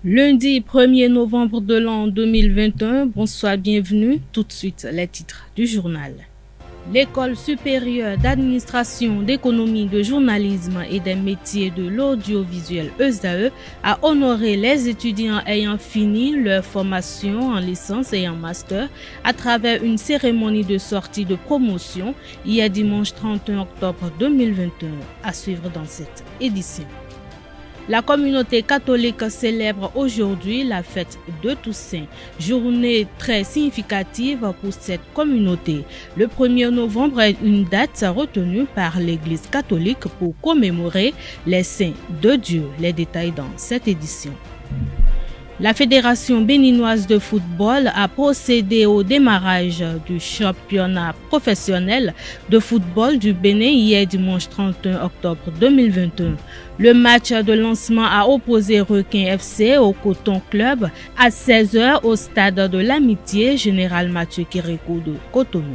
Lundi 1er novembre de l'an 2021, bonsoir, bienvenue. Tout de suite, les titres du journal. L'École supérieure d'administration, d'économie, de journalisme et des métiers de l'audiovisuel ESAE a honoré les étudiants ayant fini leur formation en licence et en master à travers une cérémonie de sortie de promotion hier dimanche 31 octobre 2021, à suivre dans cette édition. La communauté catholique célèbre aujourd'hui la fête de Toussaint, journée très significative pour cette communauté. Le 1er novembre est une date retenue par l'Église catholique pour commémorer les saints de Dieu. Les détails dans cette édition. La Fédération béninoise de football a procédé au démarrage du championnat professionnel de football du Bénin hier dimanche 31 octobre 2021. Le match de lancement a opposé Requin FC au Coton Club à 16h au stade de l'Amitié Général Mathieu Kérékou de Cotonou.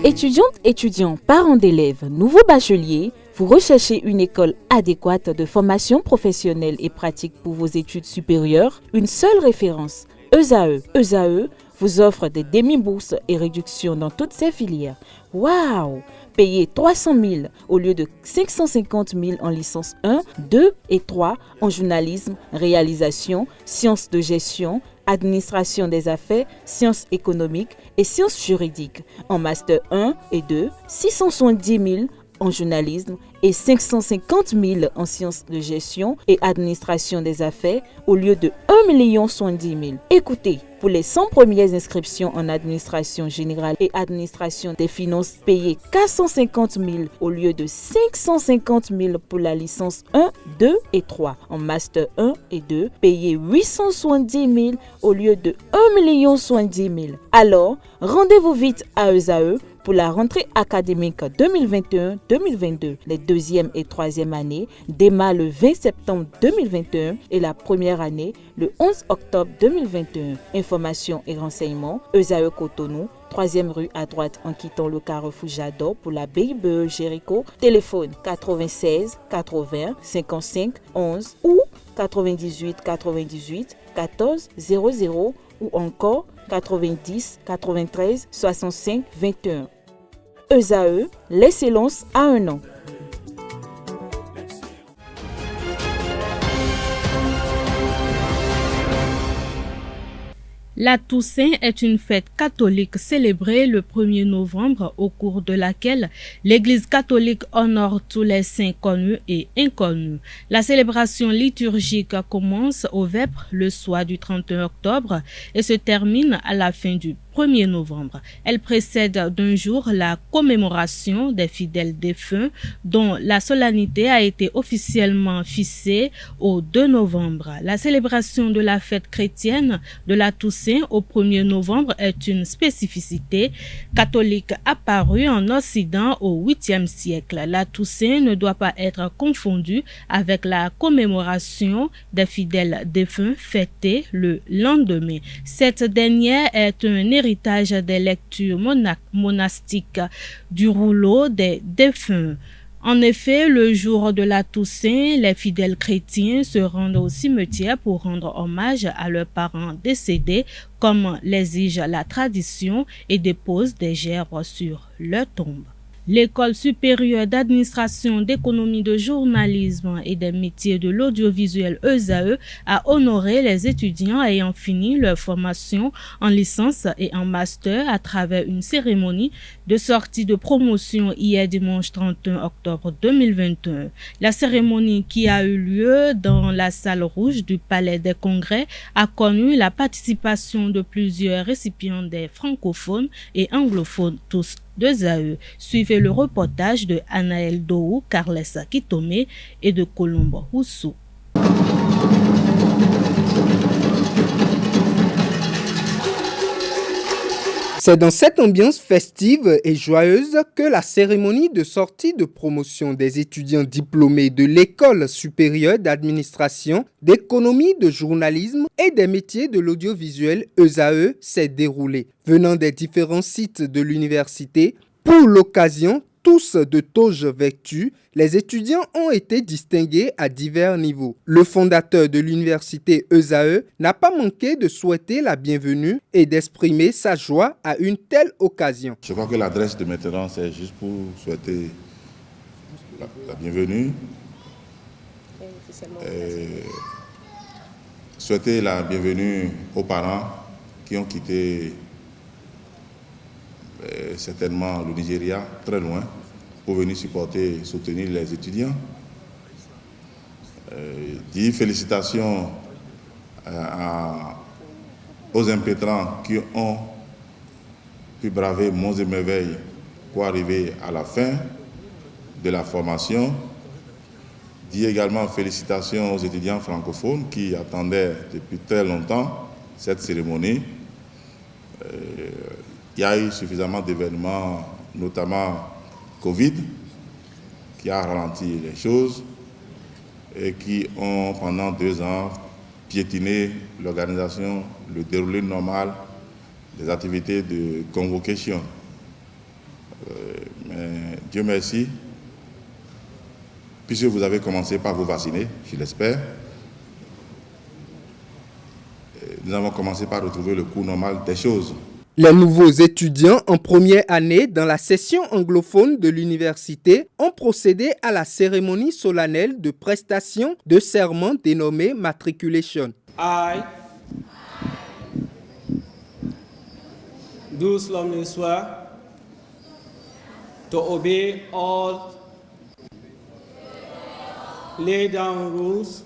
Étudiantes, étudiants, parents d'élèves, nouveaux bacheliers, vous recherchez une école adéquate de formation professionnelle et pratique pour vos études supérieures? Une seule référence, ESAE. ESAE vous offre des demi-bourses et réductions dans toutes ces filières. Waouh! Payez 300 000 au lieu de 550 000 en licence 1, 2 et 3 en journalisme, réalisation, sciences de gestion, administration des affaires, sciences économiques et sciences juridiques. En master 1 et 2, 670 000 en journalisme et 550 000 en sciences de gestion et administration des affaires au lieu de 1 070 000. Écoutez, pour les 100 premières inscriptions en administration générale et administration des finances, payez 450 000 au lieu de 550 000 pour la licence 1, 2 et 3. En master 1 et 2, payez 870 000 au lieu de 1 070 000. Alors, rendez-vous vite à ESAE pour la rentrée académique 2021-2022. Les deuxième et troisième années démarrent le 20 septembre 2021 et la première année le 11 octobre 2021. Informations et renseignements, ESAE Cotonou, 3e rue à droite en quittant le carrefour Jadot pour la BIBE Jéricho. Téléphone 96 80 55 11 ou 98 98 14 00 ou encore 90 93 65 21. ESAE, l'excellence à un an. La Toussaint est une fête catholique célébrée le 1er novembre au cours de laquelle l'Église catholique honore tous les saints connus et inconnus. La célébration liturgique commence au vêpres le soir du 31 octobre et se termine à la fin du 1er novembre. Elle précède d'un jour la commémoration des fidèles défunts dont la solennité a été officiellement fixée au 2 novembre. La célébration de la fête chrétienne de la Toussaint au 1er novembre est une spécificité catholique apparue en Occident au 8e siècle. La Toussaint ne doit pas être confondue avec la commémoration des fidèles défunts fêtée le lendemain. Cette dernière est un héritage des lectures monastiques du rouleau des défunts. En effet, le jour de la Toussaint, les fidèles chrétiens se rendent au cimetière pour rendre hommage à leurs parents décédés, comme l'exige la tradition, et déposent des gerbes sur leur tombe. L'École supérieure d'administration, d'économie, de journalisme et des métiers de l'audiovisuel ESAE a honoré les étudiants ayant fini leur formation en licence et en master à travers une cérémonie de sortie de promotion hier dimanche 31 octobre 2021. La cérémonie qui a eu lieu dans la salle rouge du Palais des Congrès a connu la participation de plusieurs récipiendaires francophones et anglophones, tous d'ESAE. Suivez le reportage de Anaël Doou, Carles Kitome et de Colombo Roussou. C'est dans cette ambiance festive et joyeuse que la cérémonie de sortie de promotion des étudiants diplômés de l'École supérieure d'administration, d'économie, de journalisme et des métiers de l'audiovisuel ESAE s'est déroulée. Venant des différents sites de l'université, pour l'occasion, tous tous de toges vêtus, les étudiants ont été distingués à divers niveaux. Le fondateur de l'université ESAE n'a pas manqué de souhaiter la bienvenue et d'exprimer sa joie à une telle occasion. Je crois que l'adresse de maintenant, c'est juste pour souhaiter la bienvenue. Souhaiter la bienvenue aux parents qui ont quitté certainement le Nigeria, très loin, pour venir supporter et soutenir les étudiants. Dire félicitations aux impétrants qui ont pu braver monts et merveilles pour arriver à la fin de la formation. Dire également félicitations aux étudiants francophones qui attendaient depuis très longtemps cette cérémonie. Il y a eu suffisamment d'événements, notamment Covid, qui a ralenti les choses et qui ont, pendant 2 ans, piétiné l'organisation, le déroulé normal des activités de convocation. Mais Dieu merci, puisque vous avez commencé par vous vacciner, je l'espère, nous avons commencé par retrouver le cours normal des choses. Les nouveaux étudiants en première année dans la session anglophone de l'université ont procédé à la cérémonie solennelle de prestation de serment dénommée Matriculation. I do solemnly swear to obey all laid down rules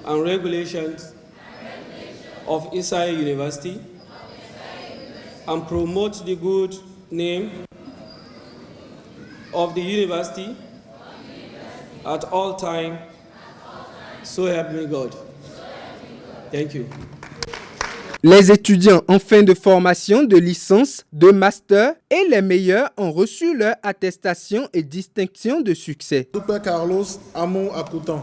and regulations of Isai University and promote the good name of the university at all times, so help me God. Thank you. Les étudiants en fin de formation de licence, de master et les meilleurs ont reçu leur attestation et distinction de succès. Super Carlos Amo Akoutan.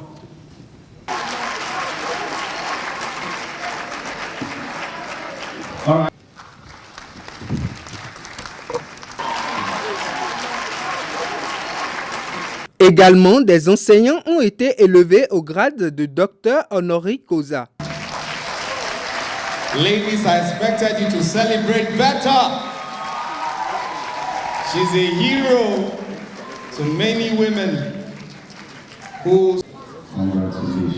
Également, des enseignants ont été élevés au grade de docteur honoris causa. Ladies, I expected you to celebrate better. She's a hero to many women who... Congratulations.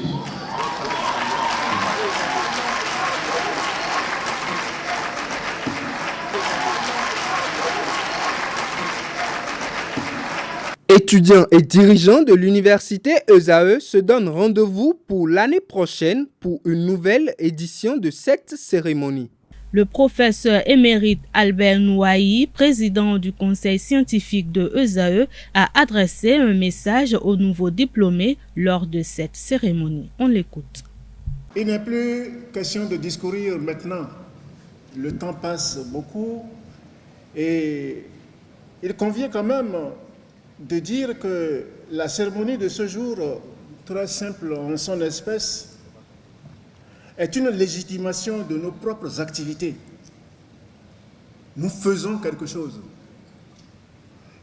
Étudiants et dirigeants de l'université ESAE se donnent rendez-vous pour l'année prochaine pour une nouvelle édition de cette cérémonie. Le professeur émérite Albert Nouahi, président du conseil scientifique de ESAE, a adressé un message aux nouveaux diplômés lors de cette cérémonie. On l'écoute. Il n'est plus question de discourir maintenant. Le temps passe beaucoup et il convient quand même de dire que la cérémonie de ce jour, très simple en son espèce, est une légitimation de nos propres activités. Nous faisons quelque chose.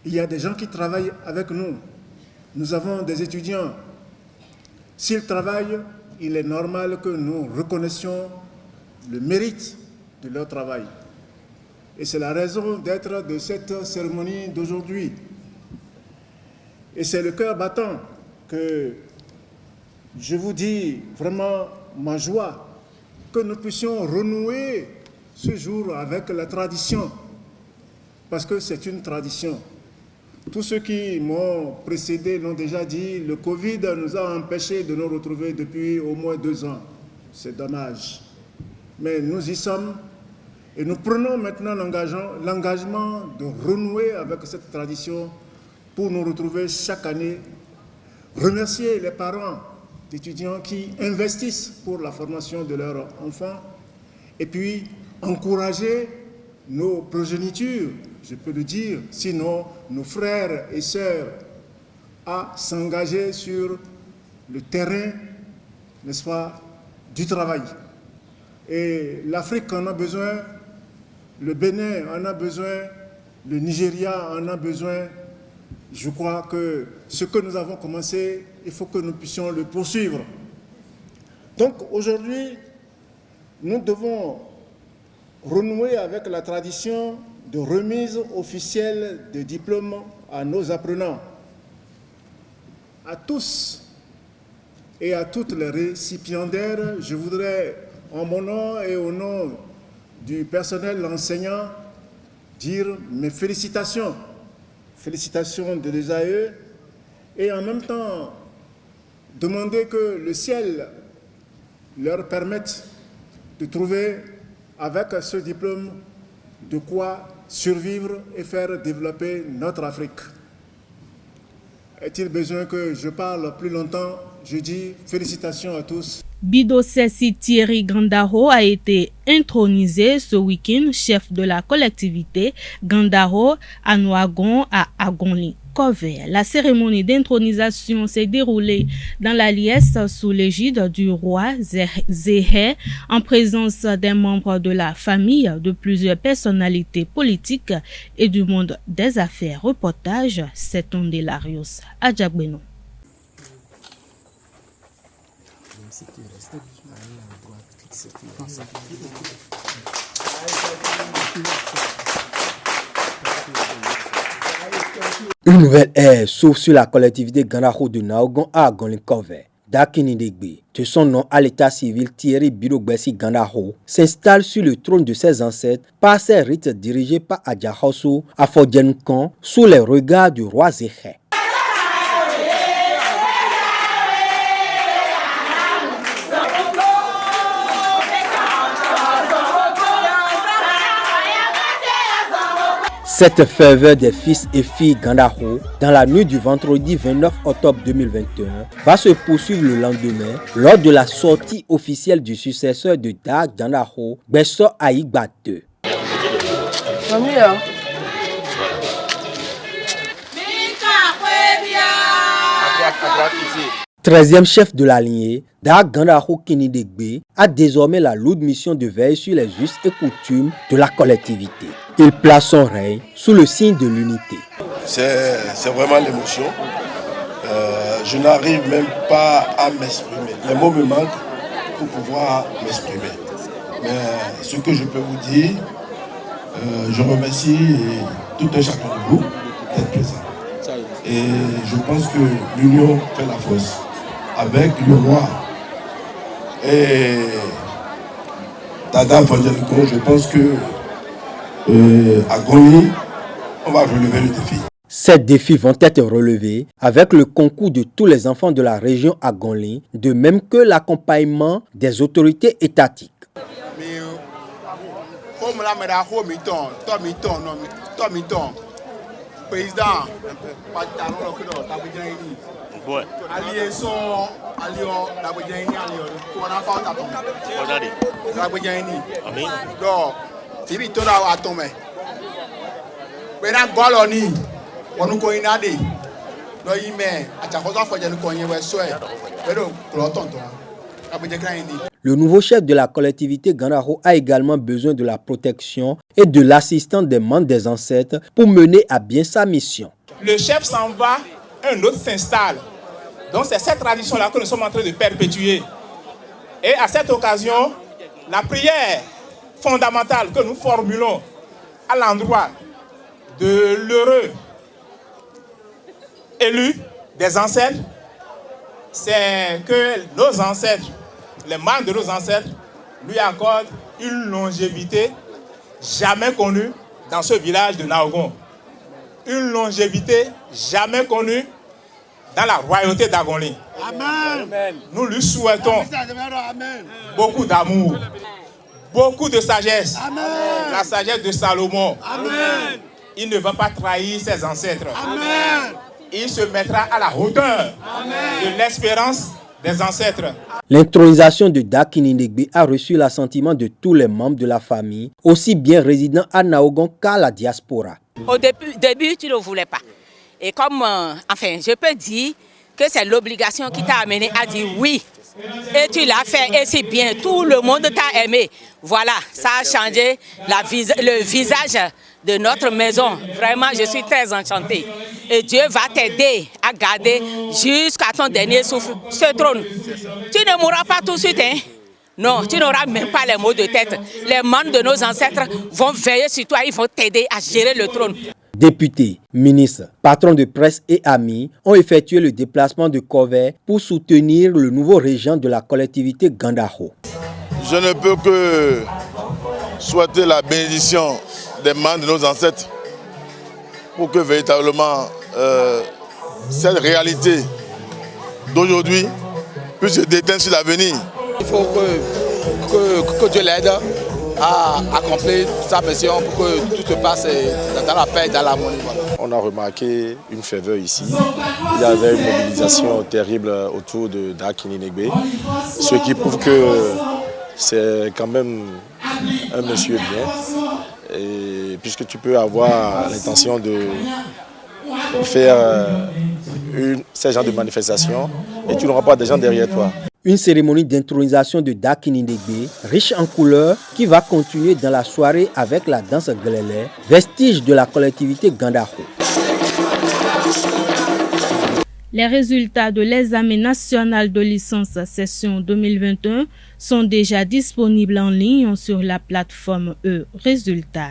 Il y a des gens qui travaillent avec nous. Nous avons des étudiants. S'ils travaillent, il est normal que nous reconnaissions le mérite de leur travail. Et c'est la raison d'être de cette cérémonie d'aujourd'hui. Et c'est le cœur battant que je vous dis vraiment ma joie que nous puissions renouer ce jour avec la tradition, parce que c'est une tradition. Tous ceux qui m'ont précédé l'ont déjà dit, le Covid nous a empêchés de nous retrouver depuis au moins 2 ans. C'est dommage. Mais nous y sommes et nous prenons maintenant l'engagement de renouer avec cette tradition pour nous retrouver chaque année, remercier les parents d'étudiants qui investissent pour la formation de leurs enfants et puis encourager nos progénitures, je peux le dire, sinon nos frères et sœurs à s'engager sur le terrain, n'est-ce pas, du travail. Et l'Afrique en a besoin, le Bénin en a besoin, le Nigeria en a besoin, je crois que ce que nous avons commencé, il faut que nous puissions le poursuivre. Donc aujourd'hui, nous devons renouer avec la tradition de remise officielle de diplômes à nos apprenants. À tous et à toutes les récipiendaires, je voudrais, en mon nom et au nom du personnel enseignant, dire mes félicitations. Félicitations de l'ESAE et en même temps demander que le ciel leur permette de trouver avec ce diplôme de quoi survivre et faire développer notre Afrique. Est-il besoin que je parle plus longtemps? Je dis félicitations à tous. Bido Sessi Thierry Gandaro a été intronisé ce week-end chef de la collectivité Gandaro à Nouagon à Agonli-Kovè. La cérémonie d'intronisation s'est déroulée dans la liesse sous l'égide du roi Zéhé en présence des membres de la famille, de plusieurs personnalités politiques et du monde des affaires. Reportage, c'est Ondelarius Adjagbeno. Une nouvelle ère s'ouvre sur la collectivité Gandaro de Naogon à Agonli-Kovè. Dakinidegbe, de son nom à l'état civil Thierry Bidogbessi Gandaro, s'installe sur le trône de ses ancêtres par ses rites dirigés par Adjahoso à Fodjenkan sous les regards du roi Zéhé. Cette ferveur des fils et filles Gandaro, dans la nuit du vendredi 29 octobre 2021, va se poursuivre le lendemain lors de la sortie officielle du successeur de Dag Gandaro, Besso Aïgba II. 13e chef de la lignée, Dag Gandaro Kinidegbe a désormais la lourde mission de veiller sur les us et coutumes de la collectivité. Il place son règne sous le signe de l'unité. C'est vraiment l'émotion. Je n'arrive même pas à m'exprimer. Les mots me manquent pour pouvoir m'exprimer. Mais ce que je peux vous dire, je remercie tout un chacun de vous d'être présent. Et je pense que l'union fait la force. Avec le roi et Dada Fodjenko, je pense que à Goni, on va relever le défi. Ces défis vont être relevés avec le concours de tous les enfants de la région Agonli, de même que l'accompagnement des autorités étatiques. Président, Le nouveau chef de la collectivité Gandaro a également besoin de la protection et de l'assistance des membres des ancêtres pour mener à bien sa mission. Le chef s'en va, un autre s'installe. Donc c'est cette tradition-là que nous sommes en train de perpétuer. Et à cette occasion, la prière fondamentale que nous formulons à l'endroit de l'heureux élu des ancêtres, c'est que nos ancêtres, les membres de nos ancêtres, lui accordent une longévité jamais connue dans ce village de Naogon. Une longévité jamais connue dans la royauté d'Agonli. Amen. Nous lui souhaitons beaucoup d'amour, beaucoup de sagesse. Amen. La sagesse de Salomon. Amen. Il ne va pas trahir ses ancêtres. Amen. Il se mettra à la hauteur de l'espérance des ancêtres. L'intronisation de Dag Kinidegbe a reçu l'assentiment de tous les membres de la famille, aussi bien résidents à Naogon qu'à la diaspora. Au début, tu ne le voulais pas. Et comme, je peux dire que c'est l'obligation qui t'a amené à dire oui. Et tu l'as fait, et c'est bien, tout le monde t'a aimé. Voilà, ça a changé le visage de notre maison. Vraiment, je suis très enchantée. Et Dieu va t'aider à garder jusqu'à ton dernier souffle ce trône. Tu ne mourras pas tout de suite, hein? Non, tu n'auras même pas les maux de tête. Les membres de nos ancêtres vont veiller sur toi, ils vont t'aider à gérer le trône. Députés, ministres, patrons de presse et amis ont effectué le déplacement de Corvey pour soutenir le nouveau régent de la collectivité Gandaro. Je ne peux que souhaiter la bénédiction des membres de nos ancêtres pour que véritablement cette réalité d'aujourd'hui puisse se déteindre sur l'avenir. Il faut que Dieu l'aide à accomplir sa mission pour que tout se passe dans la paix et dans l'harmonie. On a remarqué une ferveur ici. Il y avait une mobilisation terrible autour de Dakin Negbe, ce qui prouve que c'est quand même un monsieur bien. Et puisque tu peux avoir l'intention de faire ce genre de manifestation et tu n'auras pas des gens derrière toi. Une cérémonie d'intronisation de Dakin Negbe, riche en couleurs, qui va continuer dans la soirée avec la danse glélé, vestige de la collectivité Gandaro. Les résultats de l'examen national de licence session 2021 sont déjà disponibles en ligne sur la plateforme E-Résultats.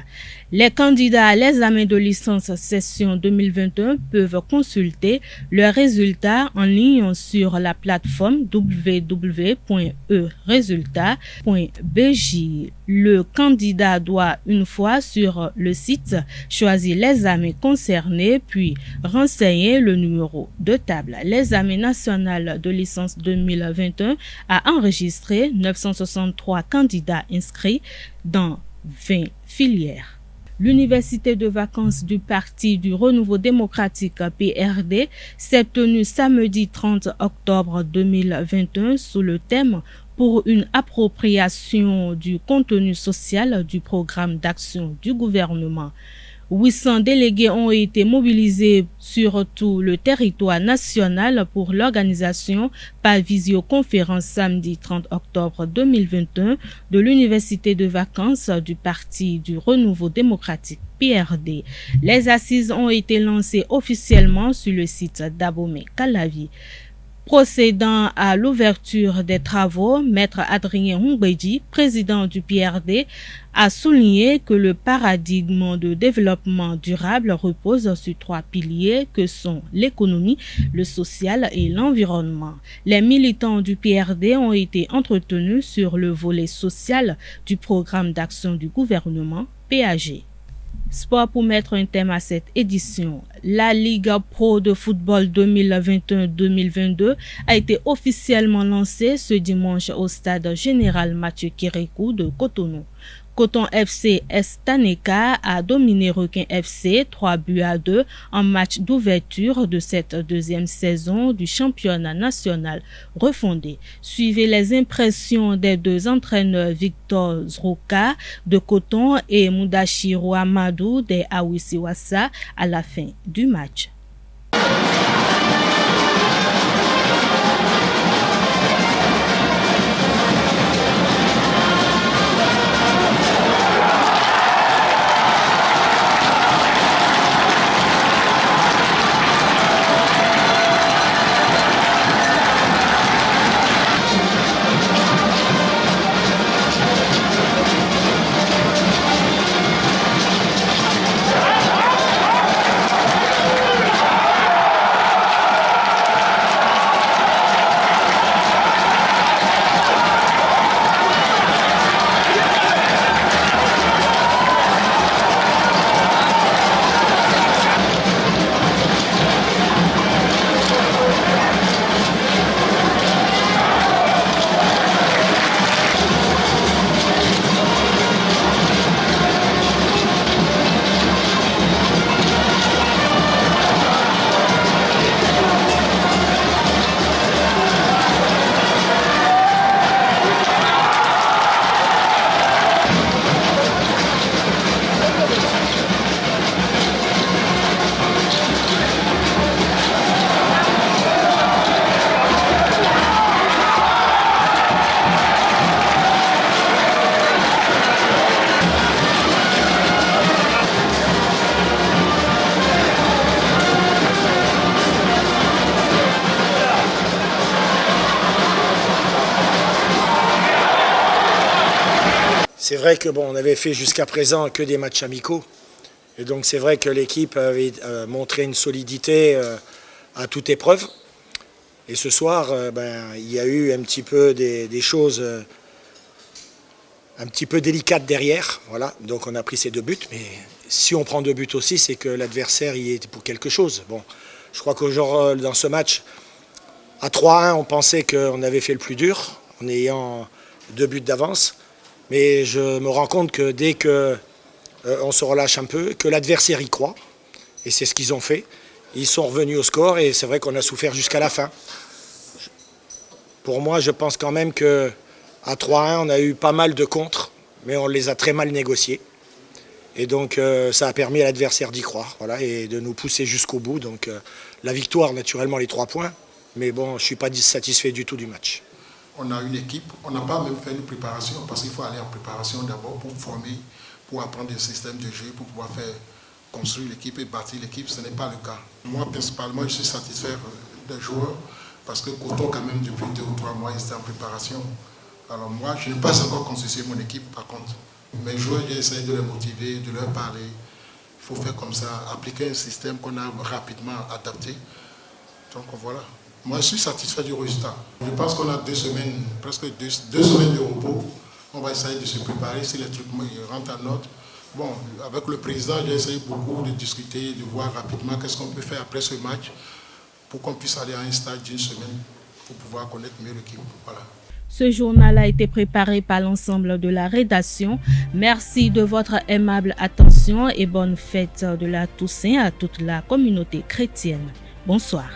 Les candidats à l'examen de licence session 2021 peuvent consulter leurs résultats en ligne sur la plateforme www.eresultats.bj. Le candidat doit, une fois sur le site, choisir l'examen concerné puis renseigner le numéro de table. L'examen national de licence 2021 a enregistré 963 candidats inscrits dans 20 filières. L'université de vacances du Parti du Renouveau démocratique PRD s'est tenue samedi 30 octobre 2021 sous le thème pour une appropriation du contenu social du programme d'action du gouvernement. 800 délégués ont été mobilisés sur tout le territoire national pour l'organisation par visioconférence samedi 30 octobre 2021 de l'université de vacances du Parti du Renouveau démocratique PRD. Les assises ont été lancées officiellement sur le site d'Abomey Calavi. Procédant à l'ouverture des travaux, Maître Adrien Hongbeji, président du PRD, a souligné que le paradigme de développement durable repose sur 3 piliers que sont l'économie, le social et l'environnement. Les militants du PRD ont été entretenus sur le volet social du programme d'action du gouvernement PAG. Sport pour mettre un thème à cette édition. La Ligue Pro de football 2021-2022 a été officiellement lancée ce dimanche au stade général Mathieu Kérékou de Cotonou. Coton FC Estaneka a dominé Requin FC 3-2 en match d'ouverture de cette deuxième saison du championnat national refondé. Suivez les impressions des deux entraîneurs Victor Zrouka de Coton et Mudashiru Amadou des Awisiwasa à la fin du match. C'est vrai que on avait fait jusqu'à présent que des matchs amicaux. Et donc c'est vrai que l'équipe avait montré une solidité à toute épreuve. Et ce soir, il y a eu un petit peu des choses un petit peu délicates derrière. Voilà. Donc on a pris ces 2 buts. Mais si on prend 2 buts aussi, c'est que l'adversaire y est pour quelque chose. Bon, je crois qu'aujourd'hui, dans ce match, à 3-1, on pensait qu'on avait fait le plus dur, en ayant 2 buts d'avance. Mais je me rends compte que dès qu'on se relâche un peu, que l'adversaire y croit. Et c'est ce qu'ils ont fait. Ils sont revenus au score et c'est vrai qu'on a souffert jusqu'à la fin. Pour moi, je pense quand même qu'à 3-1, on a eu pas mal de contres, mais on les a très mal négociés. Et donc, ça a permis à l'adversaire d'y croire, voilà, et de nous pousser jusqu'au bout. Donc, la victoire, naturellement, les 3 points. Mais bon, je ne suis pas satisfait du tout du match. On a une équipe, on n'a pas même fait une préparation, parce qu'il faut aller en préparation d'abord pour former, pour apprendre des systèmes de jeu, pour pouvoir construire l'équipe et bâtir l'équipe. Ce n'est pas le cas. Moi, principalement, je suis satisfait des joueurs, parce que Coton, quand même, depuis 2 ou 3 mois, ils étaient en préparation. Alors moi, je n'ai pas encore constitué mon équipe, par contre. Mes joueurs, j'ai essayé de les motiver, de leur parler. Il faut faire comme ça, appliquer un système qu'on a rapidement adapté. Donc voilà. Moi, je suis satisfait du résultat. Je pense qu'on a 2 semaines, presque 2 semaines de repos. On va essayer de se préparer si les trucs rentrent en ordre. Bon, avec le président, j'ai essayé beaucoup de discuter, de voir rapidement qu'est-ce qu'on peut faire après ce match pour qu'on puisse aller à un stade d'1 semaine pour pouvoir connaître mieux l'équipe. Voilà. Ce journal a été préparé par l'ensemble de la rédaction. Merci de votre aimable attention et bonne fête de la Toussaint à toute la communauté chrétienne. Bonsoir.